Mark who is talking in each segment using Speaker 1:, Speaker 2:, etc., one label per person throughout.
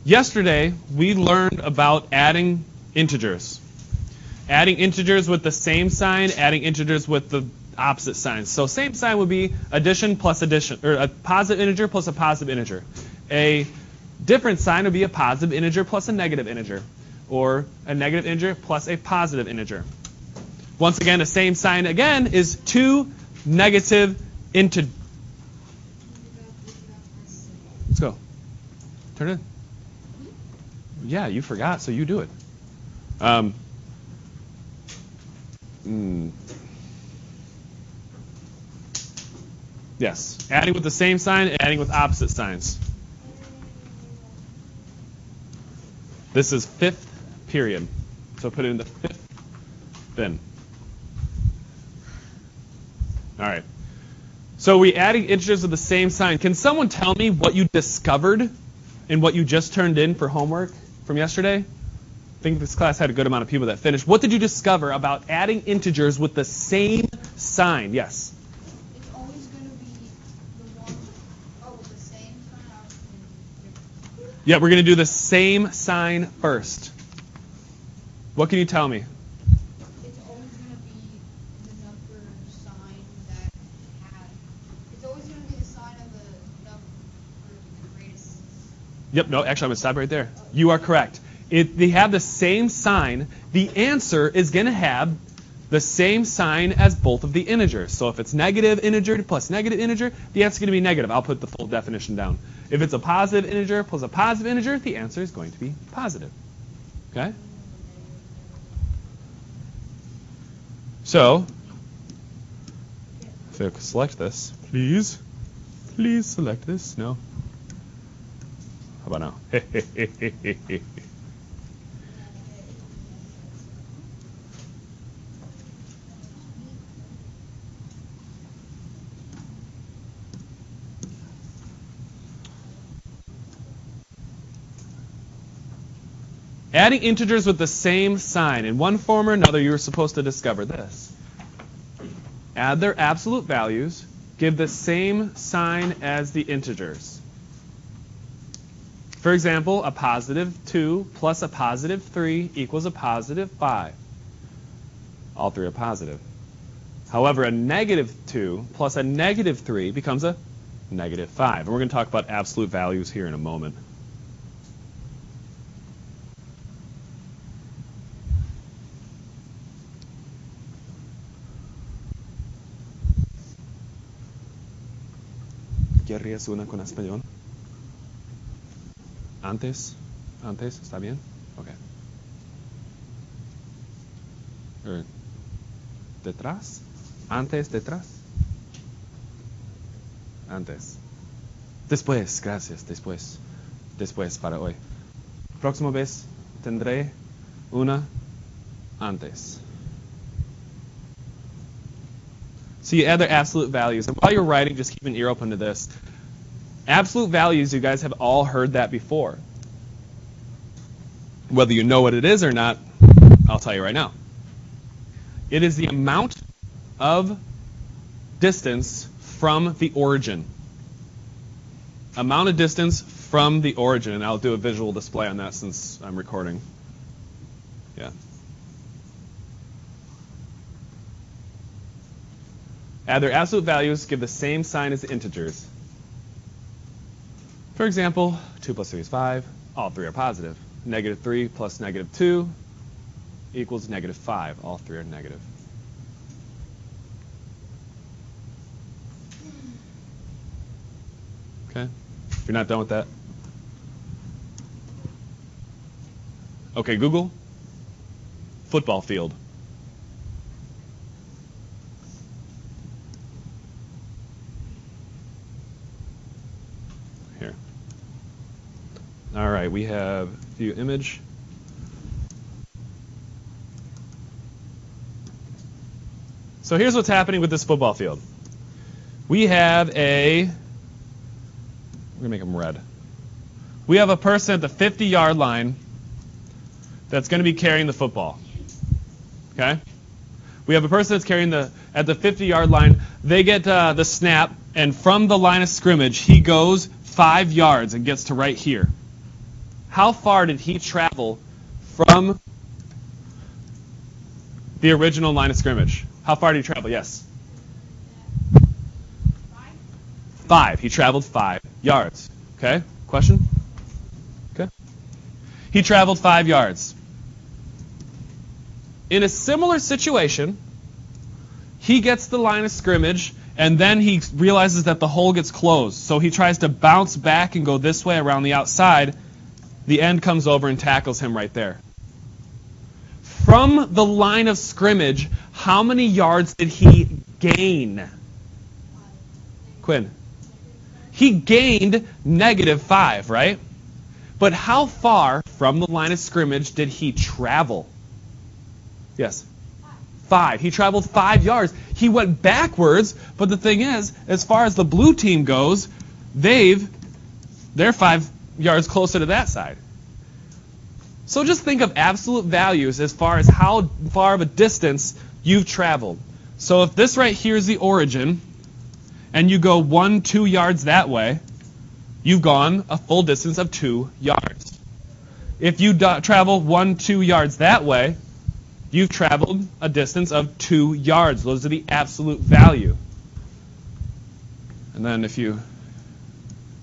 Speaker 1: Yesterday, we learned about adding integers. Adding integers with the same sign, adding integers with the opposite sign. So same sign would be addition plus addition, or a positive integer plus a positive integer. A different sign would be a positive integer plus a negative integer, or a negative integer plus a positive integer. Once again, the same sign again is two negative integers. Let's go. Turn it in. Yeah, you forgot, so you do it. Yes, adding with the same sign, adding with opposite signs. This is fifth period, so put it in the fifth bin. All right. So we adding integers with the same sign. Can someone tell me what you discovered in what you just turned in for homework from yesterday? I think this class had a good amount of people that finished. What did you discover about adding integers with the same sign? Yes?
Speaker 2: It's always going to be the one with the same sign.
Speaker 1: Yeah, we're going to do the same sign first. What can you tell me?
Speaker 2: It's always going to be the number sign that had. It's always going to be the sign of the number the greatest.
Speaker 1: Yep, no, actually, I'm going to stop right there. You are correct. If they have the same sign, the answer is going to have the same sign as both of the integers. So if it's negative integer plus negative integer, the answer is going to be negative. I'll put the full definition down. If it's a positive integer plus a positive integer, the answer is going to be positive. Okay? So, if I select this, please select this. No? How about now? Adding integers with the same sign. In one form or another, you were supposed to discover this. Add their absolute values. Give the same sign as the integers. For example, a positive 2 plus a positive 3 equals a positive 5. All three are positive. However, a negative 2 plus a negative 3 becomes a negative 5. And we're going to talk about absolute values here in a moment. ¿Querrías una con español? Antes, ¿está bien? Okay. ¿Detrás? Antes, detrás. Antes. Después, gracias, después. Después para hoy. Próxima vez tendré una antes. So you add their absolute values. And while you're writing, just keep an ear open to this. Absolute values, you guys have all heard that before. Whether you know what it is or not, I'll tell you right now. It is the amount of distance from the origin. Amount of distance from the origin. And I'll do a visual display on that since I'm recording. Yeah. Add their absolute values, give the same sign as the integers. For example, 2 plus 3 is 5. All three are positive. Negative 3 plus negative 2 equals negative 5. All three are negative. Okay? If you're not done with that. Okay, Google. Football field. Here. All right, we have view image. So here's what's happening with this football field. We have we're going to make them red. We have a person at the 50-yard line that's going to be carrying the football. Okay? We have a person that's carrying at the 50-yard line. They get the snap, and from the line of scrimmage, he goes 5 yards and gets to right here. how far did he travel from the original line of scrimmage? How far did he travel? Yes. 5. He traveled 5 yards. Okay? Question? Okay. He traveled 5 yards. In a similar situation, he gets the line of scrimmage, and then he realizes that the hole gets closed. So he tries to bounce back and go this way around the outside. The end comes over and tackles him right there. From the line of scrimmage, how many yards did he gain? Quinn. He gained -5, right? But how far from the line of scrimmage did he travel? Yes. 5. He traveled 5 yards. He went backwards, but the thing is, as far as the blue team goes, they're 5 yards closer to that side. So just think of absolute values as far as how far of a distance you've traveled. So if this right here is the origin, and you go 1-2 yards that way, you've gone a full distance of 2 yards. If you travel 1-2 yards that way, you've traveled a distance of 2 yards. Those are the absolute value. And then if you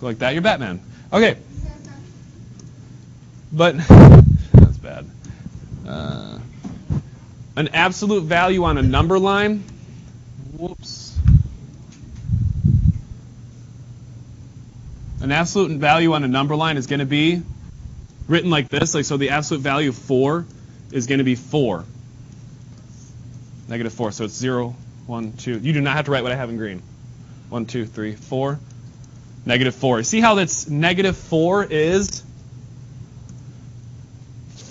Speaker 1: go like that, you're Batman. Okay. But that's bad. An absolute value on a number line. Whoops. An absolute value on a number line is going to be written like this. So the absolute value of 4 is going to be 4. -4. So it's 0, 1, 2. You do not have to write what I have in green. 1, 2, 3, 4. -4. See how that's -4 is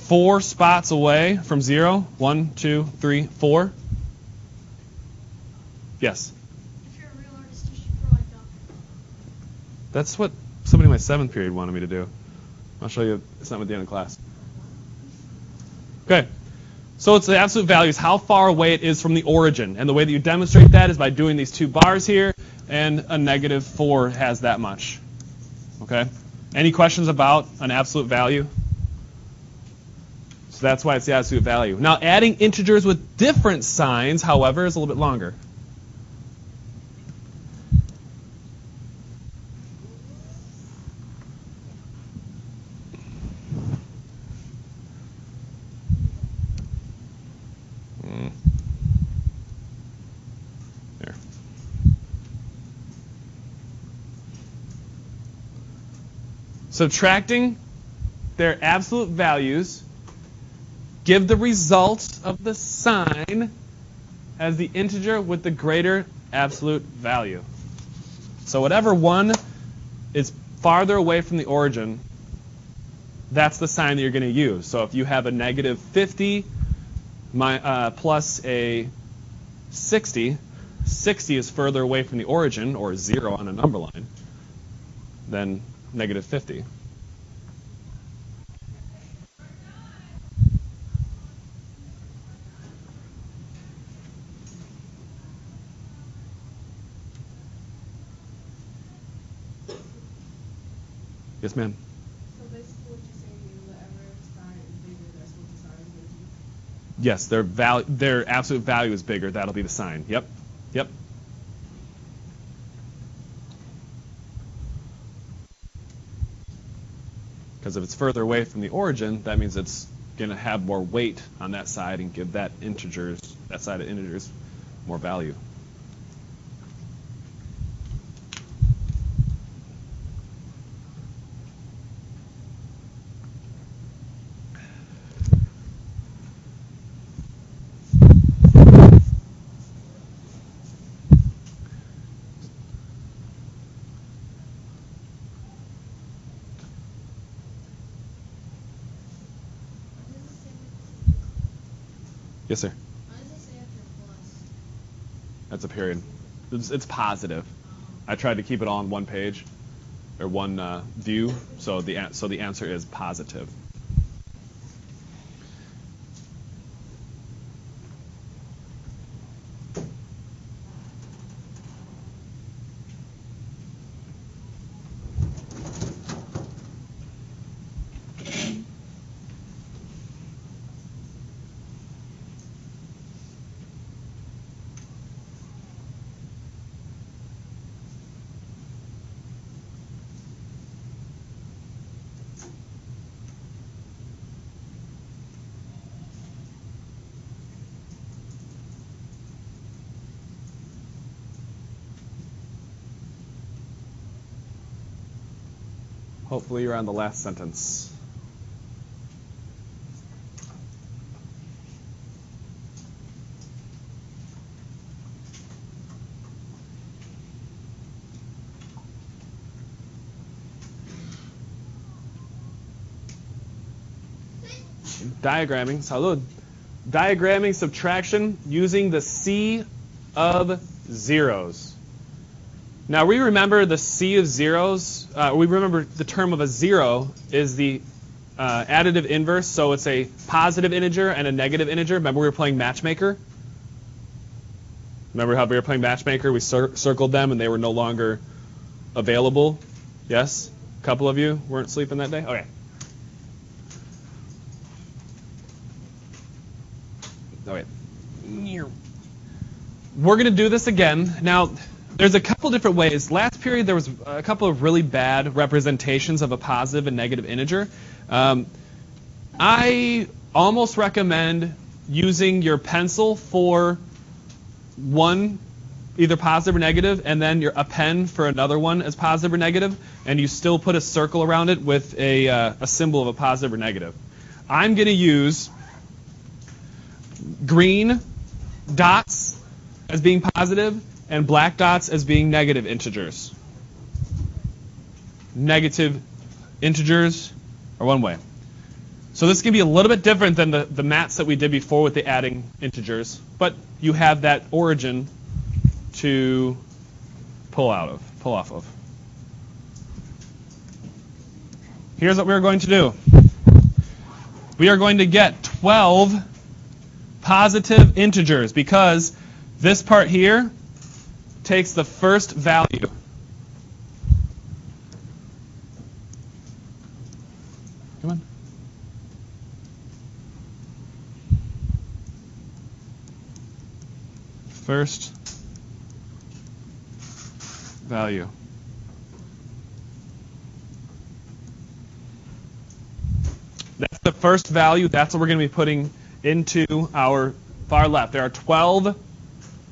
Speaker 1: 4 spots away from 0? 1, 2, 3, 4. Yes?
Speaker 2: If you're a real artist, you should draw a duck.
Speaker 1: That's what somebody in my 7th period wanted me to do. I'll show you. It's not at the end of class. Okay. So it's the absolute value is how far away it is from the origin. And the way that you demonstrate that is by doing these 2 bars here, and a -4 has that much. Okay? Any questions about an absolute value? So that's why it's the absolute value. Now, adding integers with different signs, however, is a little bit longer. There. Subtracting their absolute values, give the result of the sign as the integer with the greater absolute value. So whatever one is farther away from the origin, that's the sign that you're going to use. So if you have a -50 plus a 60, 60 is further away from the origin, or 0 on a number line, than -50. Yes, ma'am.
Speaker 3: So basically what you're saying is whatever sign is bigger, that's what the sign is going to be?
Speaker 1: Yes, their absolute value is bigger. That'll be the sign. Yep. Yep. Because if it's further away from the origin, that means it's going to have more weight on that side and give that side of integers more value. Yes, sir.
Speaker 2: Why does it say after plus?
Speaker 1: That's a period. It's positive. I tried to keep it all on one page or one view, so the answer is positive. Hopefully you're on the last sentence. Diagramming. Salud. Diagramming subtraction using the C of zeros. Now we remember the C of zeros. We remember the term of a zero is the additive inverse. So it's a positive integer and a negative integer. Remember we were playing matchmaker? Remember how we were playing matchmaker? We circled them and they were no longer available. Yes? A couple of you weren't sleeping that day? Okay. Okay. We're going to do this again. Now, there's a couple different ways. Last period, there was a couple of really bad representations of a positive and negative integer. I almost recommend using your pencil for one, either positive or negative, and then a pen for another one as positive or negative, and you still put a circle around it with a symbol of a positive or negative. I'm going to use green dots as being positive and black dots as being negative integers. Negative integers are one way. So this can be a little bit different than the maths that we did before with the adding integers, but you have that origin to pull off of. Here's what we're going to do. We are going to get 12 positive integers because this part here takes the first value. Come on. First value. That's the first value. That's what we're going to be putting into our far left. There are 12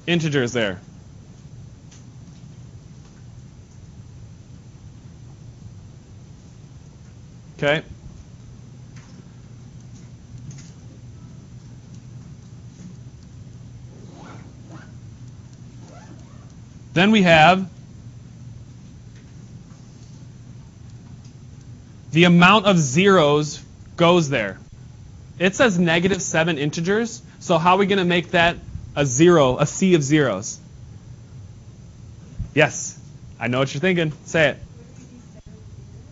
Speaker 1: integers there. Okay. Then we have the amount of zeros goes there. It says -7 integers, so how are we going to make that a zero, a sea of zeros? Yes, I know what you're thinking. Say it.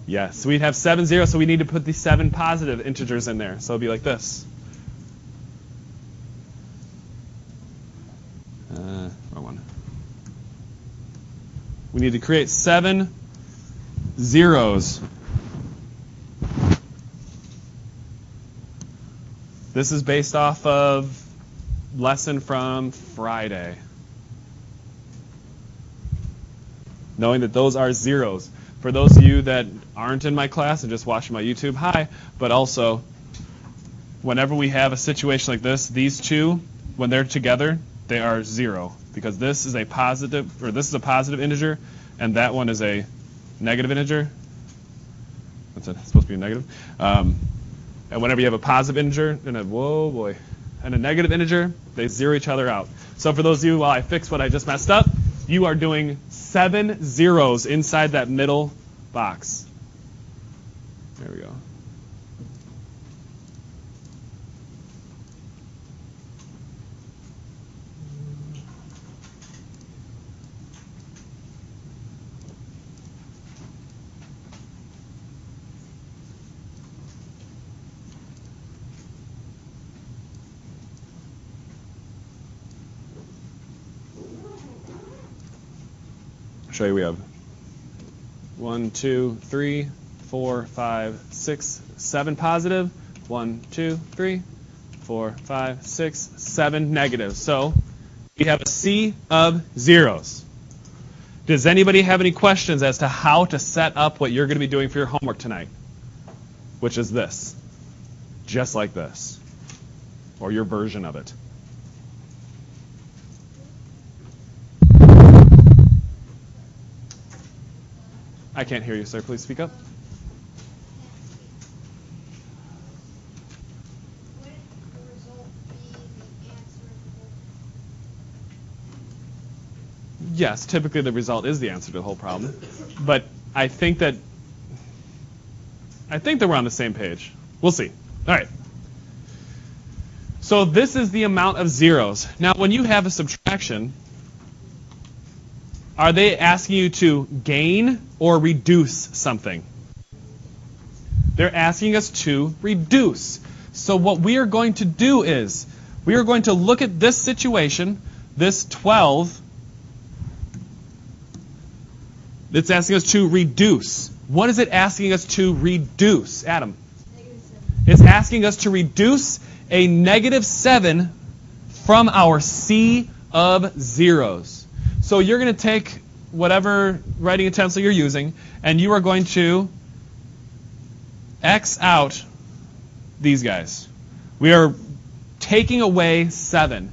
Speaker 1: Yes, we'd have 7 zeros, so we need to put these 7 positive integers in there. So it'll be like this. Wrong one. We need to create 7 zeros. This is based off of lesson from Friday. Knowing that those are zeros. For those of you that aren't in my class and just watching my YouTube, hi. But also, whenever we have a situation like this, these two, when they're together, they are 0. Because this is a positive, or this is a positive integer, and that one is a negative integer. That's supposed to be a negative. And whenever you have a positive integer and a negative integer, they zero each other out. So for those of you, while I fix what I just messed up, you are doing 7 zeros inside that middle box. There we go. Show you we have 1, 2, 3, 4, 5, 6, 7 positive. 1, 2, 3, 4, 5, 6, 7 negative. So we have a sea of zeros. Does anybody have any questions as to how to set up what you're going to be doing for your homework tonight? Which is this. Just like this. Or your version of it. I can't hear you, sir. Please speak up. yes, typically the result is the answer to the whole problem. But I think that we're on the same page. We'll see. All right. So this is the amount of zeros. Now, when you have a subtraction, are they asking you to gain or reduce something? They're asking us to reduce. So what we are going to do is we are going to look at this situation, this 12. It's asking us to reduce. What is it asking us to reduce, Adam? It's asking us to reduce a -7 from our sea of zeros. So you're going to take whatever writing utensil you're using, and you are going to X out these guys. We are taking away 7.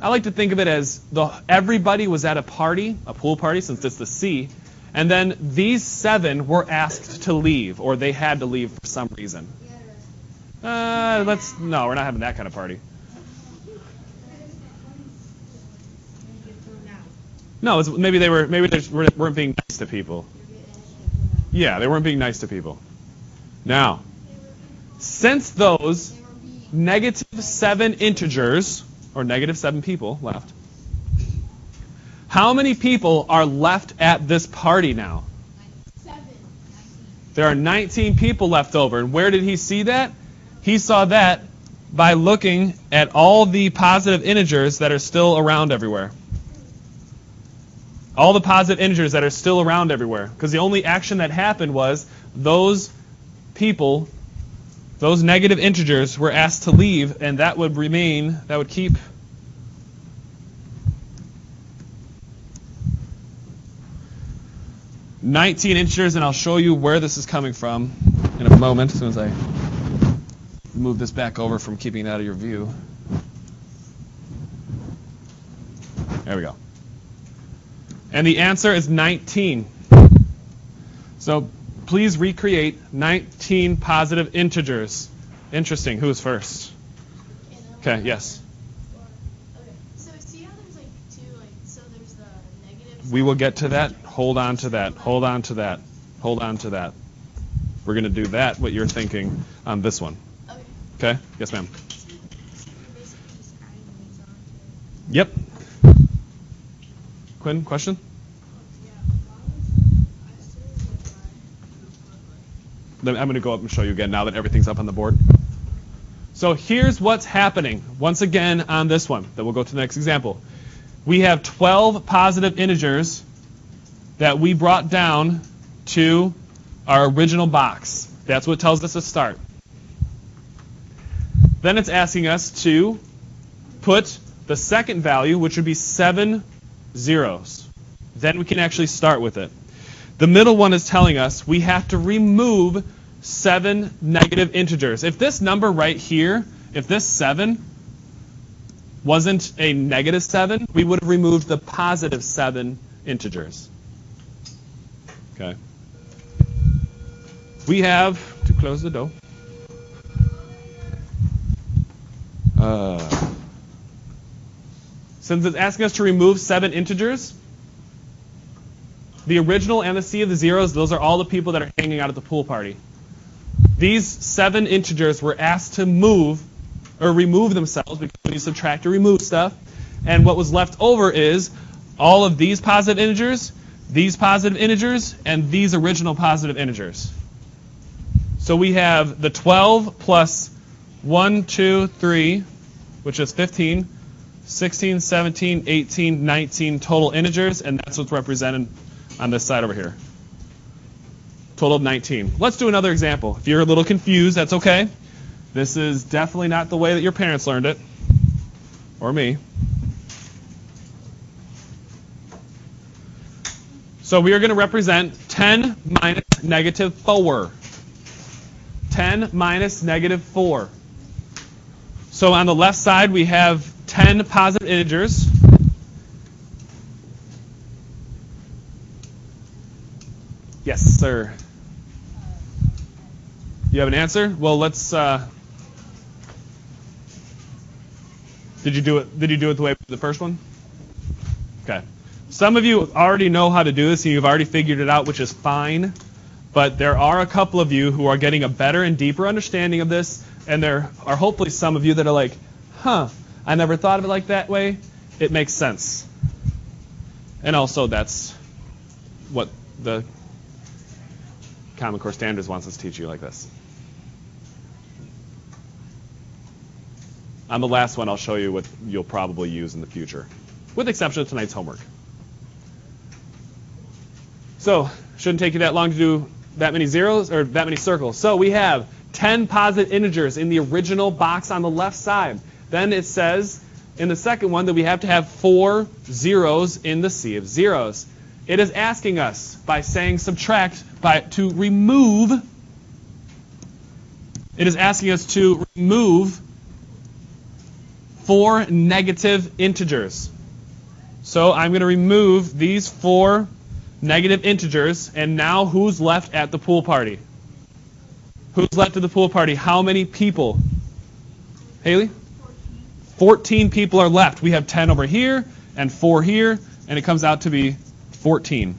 Speaker 1: I like to think of it as everybody was at a party, a pool party, since it's the sea, and then these 7 were asked to leave, or they had to leave for some reason. No, we're not having that kind of party. No, maybe they weren't being nice to people. Yeah, they weren't being nice to people. Now, since those -7 integers, or -7 people left, how many people are left at this party now?
Speaker 2: 7.
Speaker 1: There are 19 people left over. And where did he see that? He saw that by looking at all the positive integers that are still around everywhere. All the positive integers that are still around everywhere. Because the only action that happened was those people, those negative integers, were asked to leave, and that would remain, that would keep 19 integers, and I'll show you where this is coming from in a moment, as soon as I move this back over from keeping it out of your view. There we go. And the answer is 19. So please recreate 19 positive integers. Interesting. Who's first? Okay, yes.
Speaker 3: Okay, so see how there's like two, so there's the negative.
Speaker 1: We will get to that. Hold on to that. Hold on to that. Hold on to that. We're going to do that, what you're thinking, on this one.
Speaker 3: Okay.
Speaker 1: Okay? Yes, ma'am.
Speaker 3: You're basically just adding these on to it.
Speaker 1: Yep. Quinn, question? I'm going to go up and show you again now that everything's up on the board. So here's what's happening, once again, on this one. Then we'll go to the next example. We have 12 positive integers that we brought down to our original box. That's what tells us to start. Then it's asking us to put the second value, which would be 7 zeros. Then we can actually start with it. The middle one is telling us we have to remove 7 negative integers. If this number right here, if this 7 wasn't a -7, we would have removed the positive 7 integers. Okay. We have to close the door. Since it's asking us to remove 7 integers, the original and the sea of the zeros, those are all the people that are hanging out at the pool party. These 7 integers were asked to move or remove themselves because when you subtract or remove stuff. And what was left over is all of these positive integers, and these original positive integers. So we have the 12 plus 1, 2, 3, which is 15, 16, 17, 18, 19 total integers, and that's what's represented on this side over here. Total of 19. Let's do another example. If you're a little confused, that's okay. This is definitely not the way that your parents learned it, or me. So we are going to represent 10 minus -4. 10 minus -4. So on the left side, we have 10 positive integers. Yes, sir. You have an answer? Well, let's. Did you do it the way the first one? Okay. Some of you already know how to do this and you've already figured it out, which is fine. But there are a couple of you who are getting a better and deeper understanding of this, and there are hopefully some of you that are like, I never thought of it like that way. It makes sense. And also that's what the Common Core Standards wants us to teach you like this. On the last one, I'll show you what you'll probably use in the future, with the exception of tonight's homework. So, shouldn't take you that long to do that many zeros or that many circles. So we have 10 positive integers in the original box on the left side. Then it says in the second one that we have to have 4 zeros in the sea of zeros. It is asking us by saying subtract to remove. It is asking us to remove 4 negative integers. So I'm going to remove these 4 negative integers, and now who's left at the pool party? Who's left at the pool party? How many people? Haley? 14 people are left. We have 10 over here and 4 here, and it comes out to be 14.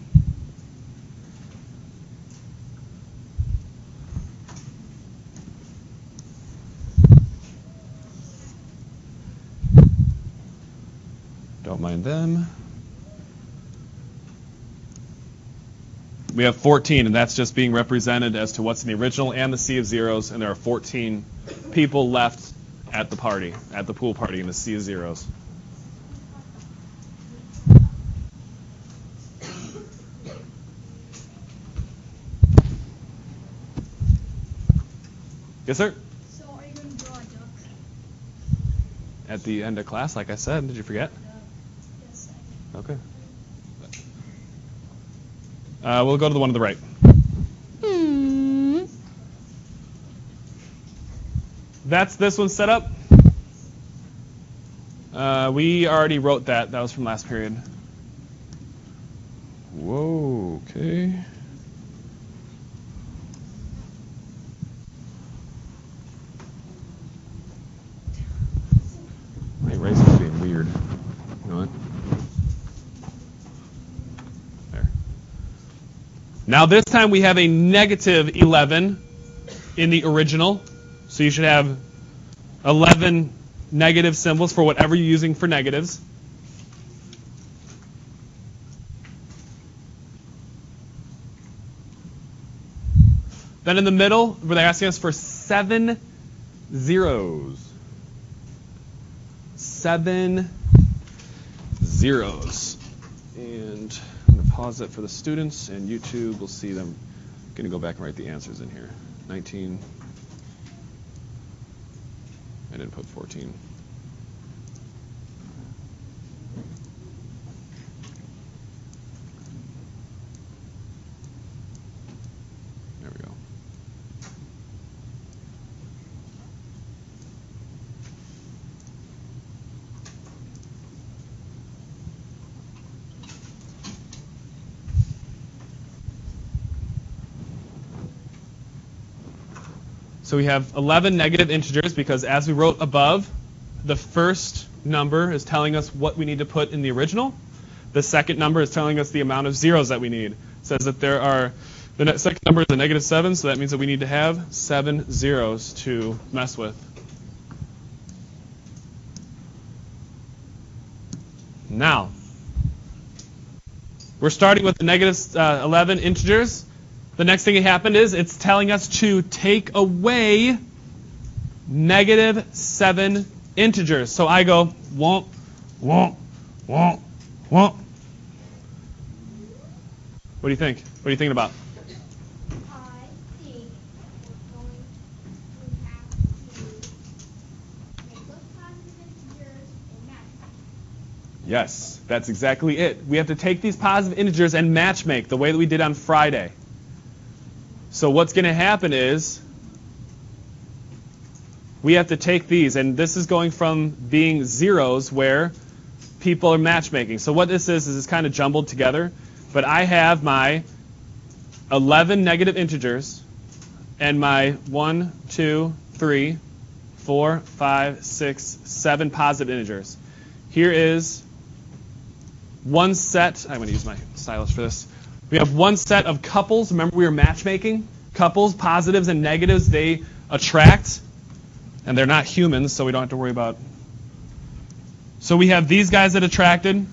Speaker 1: Don't mind them. We have 14, and that's just being represented as to what's in the original and the sea of zeros, and there are 14 people left at the party, at the pool party in the sea of zeros. Yes, sir?
Speaker 2: So are you going to draw a duck?
Speaker 1: At the end of class, like I said. Did you forget?
Speaker 2: Yes.
Speaker 1: Okay. We'll go to the one to the right. That's this one set up. We already wrote that. That was from last period. Whoa, okay. My eraser's being weird. You know what? There. Now this time we have a negative 11 in the original. So you should have 11 negative symbols for whatever you're using for negatives. Then in the middle, they're asking us for 7 zeros. 7 zeros. And I'm going to pause it for the students, and YouTube will see them. I'm going to go back and write the answers in here. 19. I didn't put 14. There we go. So we have 11 negative integers because as we wrote above, the first number is telling us what we need to put in the original. The second number is telling us the amount of zeros that we need. It says that the second number is a negative 7, so that means that we need to have 7 zeros to mess with. Now, we're starting with the negative 11 integers. The next thing that happened is it's telling us to take away negative 7 integers. So I go, womp, womp, womp, womp. What do you think? What are you thinking about?
Speaker 2: I think we're going to have to make those positive integers and match them.
Speaker 1: Yes, that's exactly it. We have to take these positive integers and match make the way that we did on Friday. So what's going to happen is we have to take these, and this is going from being zeros where people are matchmaking. So what this is it's kind of jumbled together, but I have my 11 negative integers and my 1, 2, 3, 4, 5, 6, 7 positive integers. Here is one set. I'm going to use my stylus for this. We have one set of couples. Remember, we were matchmaking. Couples, positives and negatives, they attract, and they're not humans, so we don't have to worry about. So we have these guys that attracted,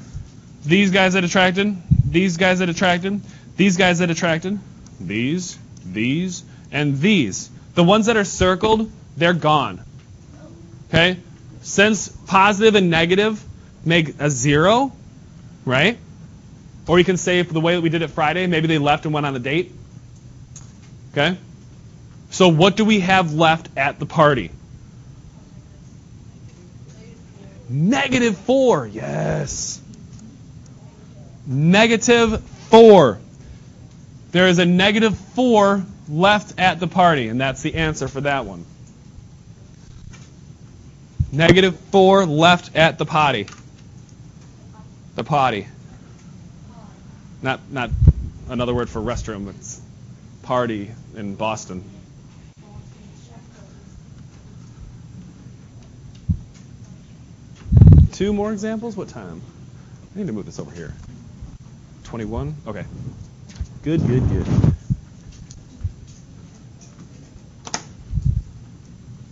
Speaker 1: these guys that attracted, these guys that attracted, these guys that attracted, these, and these. The ones that are circled, they're gone. Okay? Since positive and negative make a 0, right? Or you can say, for the way that we did it Friday, maybe they left and went on a date. Okay? So what do we have left at the party? -4. Yes. -4. There is a -4 left at the party, and that's the answer for that one. -4 left at the potty. The potty. Not another word for restroom, but it's party in Boston. Two more examples? What time? I need to move this over here. 21? Okay. Good.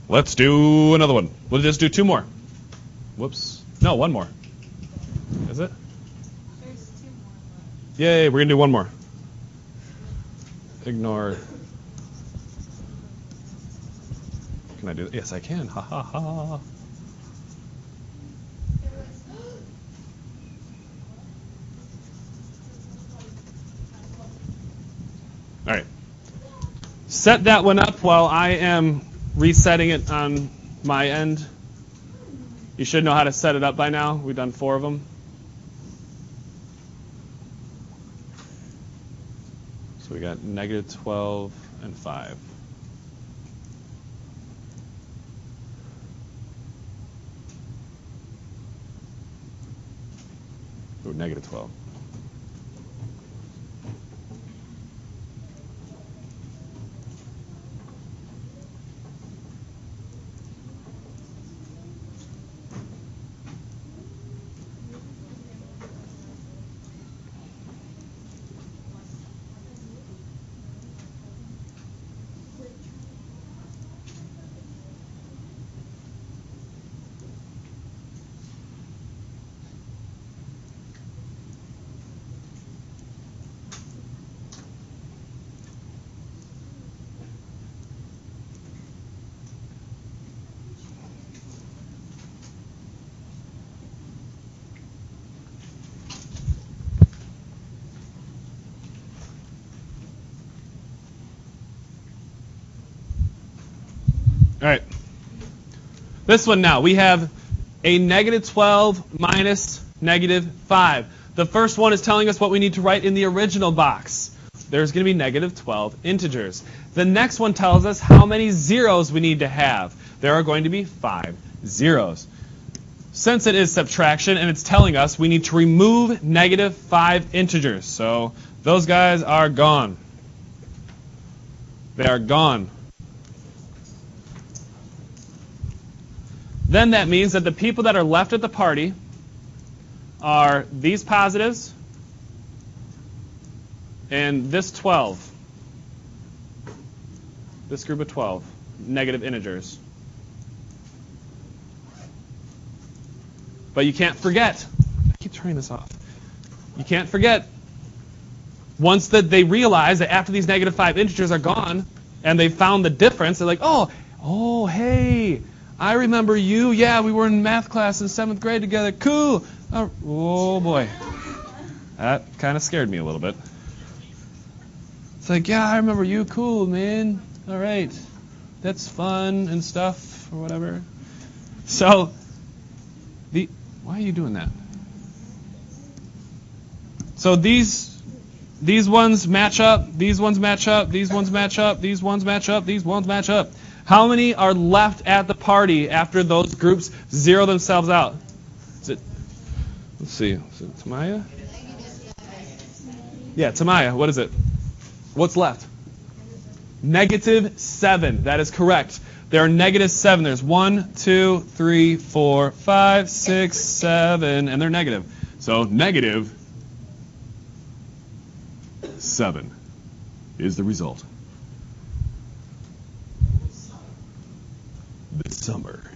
Speaker 1: Let's do another one. We'll just do 2 more. Whoops. No, 1 more. Is it?
Speaker 2: There's 2 more.
Speaker 1: Yay, we're going to do 1 more. Ignore. Can I do that? Yes, I can. Ha ha ha. All right. Set that one up while I am resetting it on my end. You should know how to set it up by now. We've done 4 of them. So we got -12 and 5. Ooh, -12. All right. This one now. We have a -12 minus -5. The first one is telling us what we need to write in the original box. There's going to be -12 integers. The next one tells us how many zeros we need to have. There are going to be 5 zeros. Since it is subtraction and it's telling us we need to remove -5 integers. So those guys are gone. They are gone. Then that means that the people that are left at the party are these positives and this 12. This group of 12 negative integers. But you can't forget. I keep turning this off. You can't forget. Once that they realize that after these -5 integers are gone and they found the difference, they're like, oh, hey, I remember you. Yeah, we were in math class in 7th grade together. Cool. Oh, boy. That kind of scared me a little bit. It's like, yeah, I remember you. Cool, man. All right. That's fun and stuff or whatever. So, why are you doing that? So these ones match up. These ones match up. These ones match up. These ones match up. These ones match up. How many are left at the party after those groups zero themselves out? Let's see. Is it Tamaya? Yeah, Tamaya. What is it? What's left? -7. That is correct. There are -7. There's 1, 2, 3, 4, 5, 6, 7, and they're negative. So negative 7 is the result. This summer.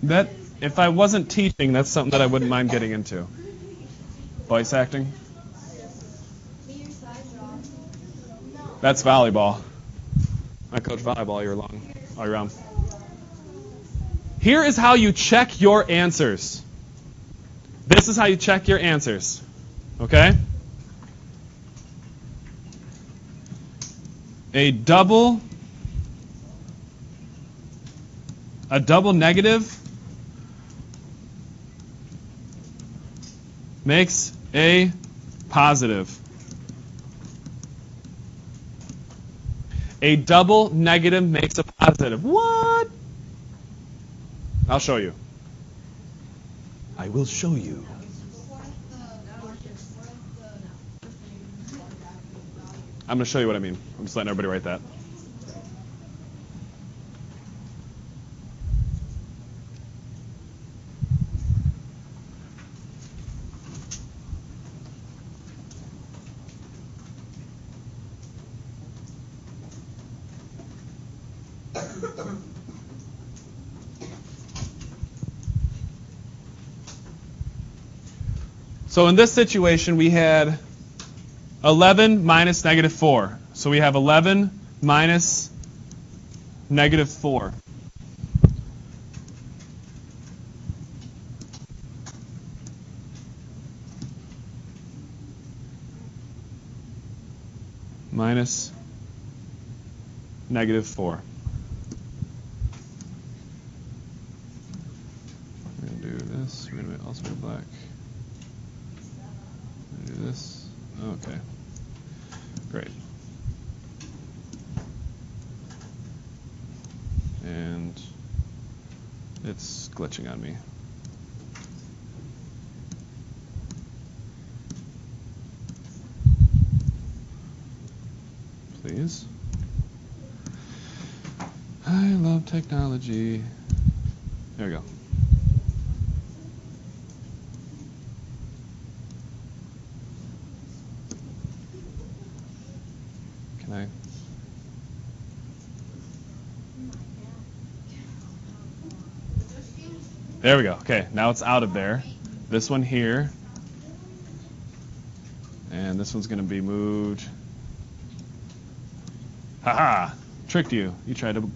Speaker 1: That, if I wasn't teaching, that's something that I wouldn't mind getting into. Voice acting. That's volleyball. I coach volleyball all year round. Here is how you check your answers. This is how you check your answers. Okay? A double negative makes a positive. A double negative makes a positive. What? I'll show you. I will show you. I'm going to show you what I mean. I'm just letting everybody write that. So in this situation, we had 11 minus negative 4. So we have 11 minus negative 4. Minus negative 4. We're going to do this. We're going to also do black. Do this. Okay. Great. And it's glitching on me. Please. I love technology. There we go. There we go. Okay, now it's out of there. This one here. And this one's going to be moved. Haha! Tricked you. You tried to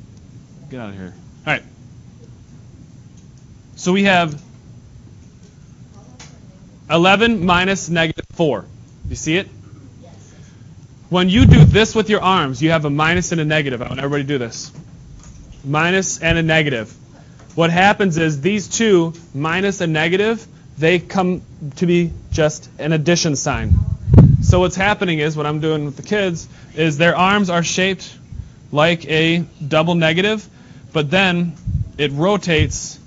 Speaker 1: get out of here. All right. So we have 11 minus negative 4. You see it? When you do this with your arms, you have a minus and a negative. I want everybody to do this. Minus and a negative. What happens is these two, minus and negative, they come to be just an addition sign. So what's happening is, what I'm doing with the kids, is their arms are shaped like a double negative, but then it rotates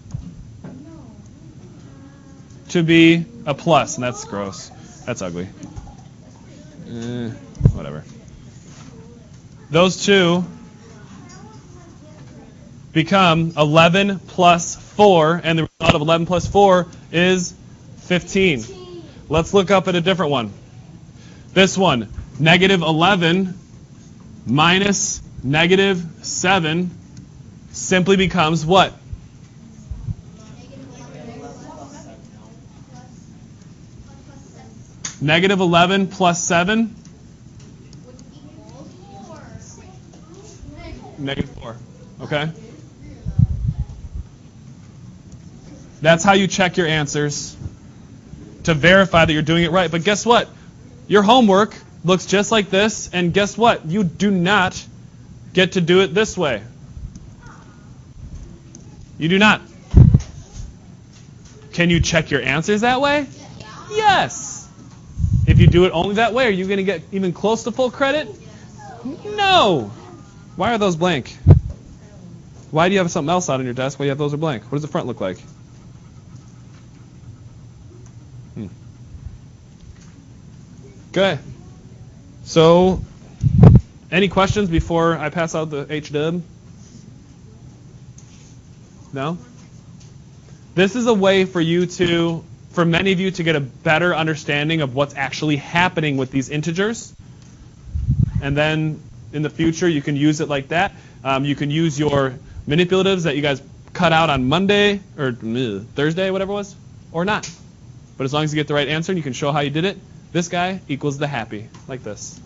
Speaker 1: to be a plus, and that's gross. That's ugly. Whatever. Those two become 11 plus 4, and the result of 11 plus 4 is 15. Let's look up at a different one. This one, negative 11 minus negative 7 simply becomes what? Negative 11 plus 7? Negative 4. Okay? That's how you check your answers to verify that you're doing it right. But guess what? Your homework looks just like this, and guess what? You do not get to do it this way. You do not. Can you check your answers that way? Yes. If you do it only that way, are you going to get even close to full credit? No. Why are those blank? Why do you have something else out on your desk while you have those are blank? What does the front look like? Okay. So, any questions before I pass out the HDub? No? This is a way for many of you to get a better understanding of what's actually happening with these integers. And then in the future, you can use it like that. You can use your manipulatives that you guys cut out on Monday or Thursday, whatever it was, or not. But as long as you get the right answer and you can show how you did it, this guy equals the happy, like this.